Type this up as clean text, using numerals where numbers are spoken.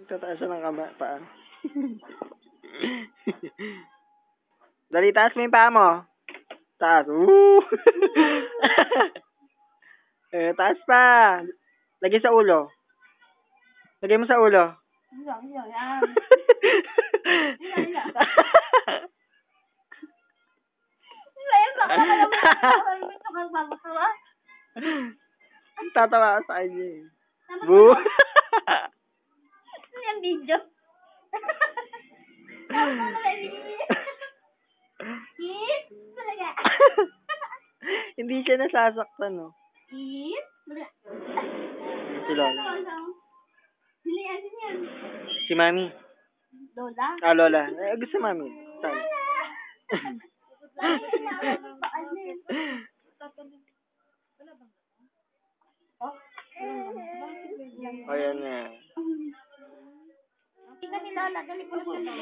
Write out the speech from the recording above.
Tataas ng paa. Dali, taas mo yung paa mo. Taas. Taas pa. Lagay sa ulo. Lagay mo sa ulo. Yan. Tatawa ka sa kanya eh. Boo! Ano yung video? Eat! Talaga. Hindi siya nasasaktan, no? Eat! Si Lola. Sino yan? Si Mami. Lola? Ah, Lola. Gusto Mami. Saan? Ayan na. Hindi ka nilala. Dali ko na